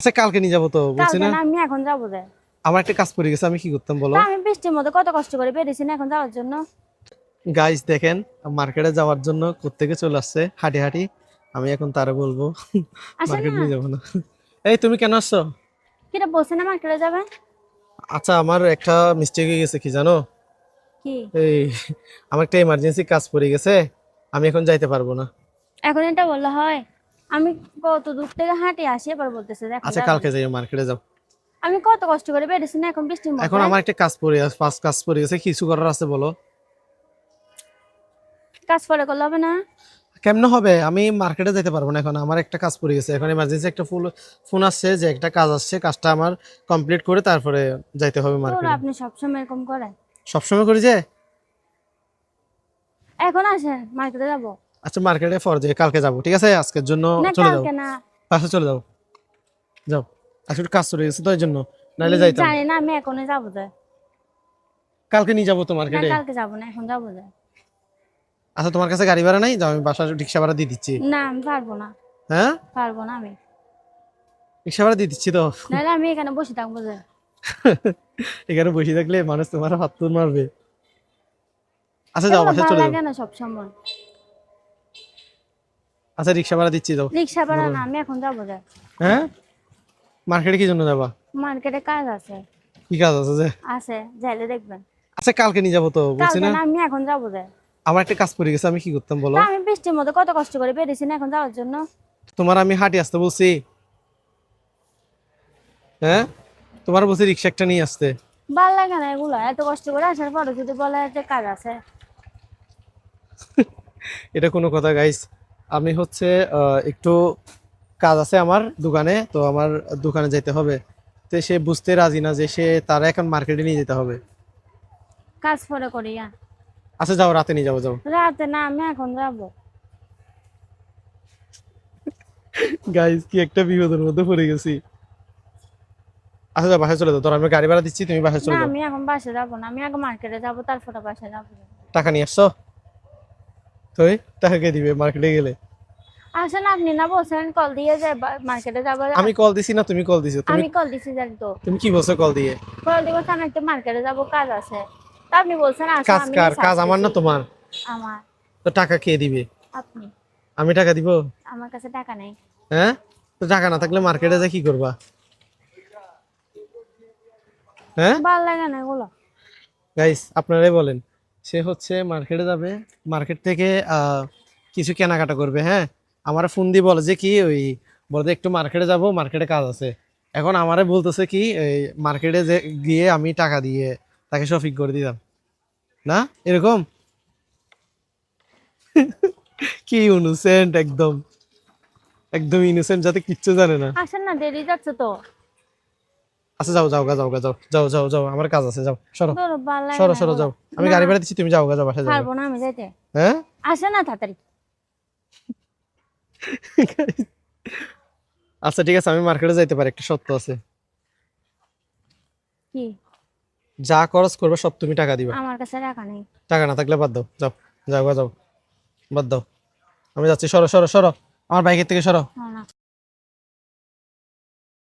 আচ্ছা কালকে নিয়ে যাবো তো বলছি কালকে না। না, আমি এখন যাবো যে। আমার একটা কাজ পড়ে গেছে, আমি কি করতাম বলো? তা আমি বৃষ্টির মধ্যে কত কষ্ট করে বেরিয়েছি না এখন যাওয়ার জন্য। গাইস দেখেন, মার্কেটে যাওয়ার জন্য কোত্থেকে চলে আসছে হাঁটি হাঁটি। আমি এখন তারা বলবো আসে মার্কেট না। নিয়ে যাবো না। এই তুমি কেন আসছো? কিটা বলছে না মার্কেটে যাবে? আচ্ছা আমার একটা মিস্টেক হয়ে গেছে কি জানো? কি? এই আমার একটা ইমার্জেন্সি কাজ পড়ে গেছে, আমি এখন যাইতে পারবো না। এখন এটা বললে হয়? আমি কত দূর থেকে হাঁটি আসি, এবার বলতেছে যে এখন আচ্ছা যাবে কালকে না। যাই, মার্কেটে যাও। আমি কত কষ্ট করে বেরিয়েছি না এখন বৃষ্টির এখন মধ্যে। আমার একটা কাজ পড়ে আছে, ফার্স্ট কাজ পড়ে গেছে, কিছু করার আছে বলো? কাজ পরে করলে হবে না? কেমনে হবে? আমি মার্কেটে যেতে পারবো না এখন, আমার একটা কাজ পড়ে গেছে, এখন ইমার্জেন্সি একটা ফোন আসছে যে একটা কাজ আসছে, কাজটা আমার কমপ্লিট করে তারপরে যাইতে হবে তোর মার্কেটে। আপনি সবসময় এরকম করেন। সবসময় করি যে। এখন আসেন মার্কেটে যাবো। আচ্ছা মার্কেটে পর যাই, কালকে যাবো, ঠিক আছে? আজকের জন্য না চলে যাও, কালকে না। বাসা চলে যাও, যাও। আজকে একটু কাজ চলে গেছে তো এই জন্য, নাহলে আমি যাইতাম। জানি না, আমি এখনই যাবো যে। কালকে নিয়ে যাবো তো না মার্কেটে। কালকে যাবো না, এখন যাবো যে। আচ্ছা তোমার কাছে গাড়ি ভাড়া নাই? যাও, আমি বাসা রিক্সা ভাড়া দিয়ে দিচ্ছি। না আমি পারবো না। হ্যাঁ, পারবো না আমি। রিক্সা ভাড়া দিয়ে দিচ্ছি তো। নাহলে আমি এখানে বসে থাকবো যে। এখানে বসে থাকলে মানুষ তোমার হাত তুল মারবে। আচ্ছা যাও, এগুলো বাসা ভালো চলে যাও। লাগে না সবসময়। আচ্ছা রিক্সা ভাড়া দিচ্ছি, যাও। রিক্সা ভাড়া না, আমি এখন যাবো যে। হ্যাঁ, মার্কেটে কি জন্য যাবা? মার্কেটে কাজ আছে। কি কাজ আছে যে? আছে, যাইলে দেখবেন। আচ্ছা কালকে নিয়ে যাবো তো বলছি কালকে না। না, আমি এখন যাবো যে। আমার একটা কাজ পড়ে গেছে, আমি কি করতাম বলো? তা আমি বৃষ্টির মধ্যে কত কষ্ট করে বেরিয়েছি না এখন যাওয়ার জন্য। তোমার আমি হাঁটি আসতে বলছি? হ্যাঁ, তোমার বলছি রিক্সা একটা নিয়ে আসতে। ভাল লাগে না এগুলো, এত কষ্ট করে আসার পরে যদি বলে যে কাজ আছে। এটা কোনো কথা গাইস? আমি হচ্ছে একটু কাজ আছে আমার দোকানে, তো আমার দোকানে যেতে হবে। তো সে বুঝতে রাজি না যে সে তারা এখন মার্কেটে নিয়ে যেতে হবে। কাজ পরে করি। আচ্ছা যাও, রাতে নিয়ে যাবো, যাও। রাতে না, আমি এখন যাবো। গাইস কি একটা বিপদের মধ্যে পড়ে গেছি। আচ্ছা যাও, বাসায় চলে যাও, ধরো আমি গাড়ি ভাড়া দিচ্ছি, তুমি বাসায় না চলে যাও। আমি এখন বাসে যাবো না, আমি আগে মার্কেটে যাবো, তারপরে বাসে যাবো। টাকা নিয়ে আসছো? তুই টাকা কে দিবে মার্কেটে গেলে? আসেন আপনি না বলছেন কল দিয়ে যে মার্কেটে যাবো। আমি কল দিছি না তুমি কল দিছো? তুমি আমি কল দিছি জানি তো। তুমি কি বলছো কল দিয়ে? কল দিব আমি একটা মার্কেটে যাবো, কাজ আছে। তা আপনি বলছেন আসো, কাজ আমি কার? নিয়ে কাজ আমার না আসতেছি। তোমার? আমার। তো টাকা কে দিবে? আপনি। আমি টাকা দিব? আমার কাছে টাকা নেই। হ্যাঁ, তো টাকা না থাকলে মার্কেটে যা কি করবা? হ্যাঁ ভালো লাগে না এগুলো। গাইস আপনারাই বলেন। সে হচ্ছে মার্কেটে যাবে, মার্কেট থেকে কিছু কেনাকাটা করবে, হ্যাঁ। আমার ফোন দিয়ে বলে যে কি ওই, বলতে একটু মার্কেটে যাব, মার্কেটে কাজ আছে। এখন আমারে বলতেছে কি এই মার্কেটে যে গিয়ে আমি টাকা দিয়ে তাকে শপিং করে দিতাম না, এরকম। কি ইনোসেন্ট, একদম একদম ইনোসেন্ট, যাতে কিচ্ছু জানে না। আসেন না, দেরি যাচ্ছে তো। আচ্ছা যাও, যাও গা, যাও গা, যাও যাও যাও যাও, আমার কাজ আছে, যাও সরো। ধরো ভালো লাগে সরো না সরো এগুলো। যাও, আমি না গাড়ি ভাড়া দিচ্ছি, তুমি যাও গা, যাও বাসায় যাও গা। পারবো না আমি যাইতে। হ্যাঁ। আসেন না তাড়াতাড়ি। আচ্ছা ঠিক আছে, আমি মার্কেটে যাইতে পারি, একটা সত্য আছে। কি? যা খরচ করবে সব তুমি টাকা দিবা। আমার কাছে টাকা নেই। টাকা না থাকলে বাদ দাও, যাও। যাও গা, যাও, বাদ দাও। আমি যাচ্ছি, সরো সরো সরো, আমার বাইকের থেকে সরো। হ্যাঁ।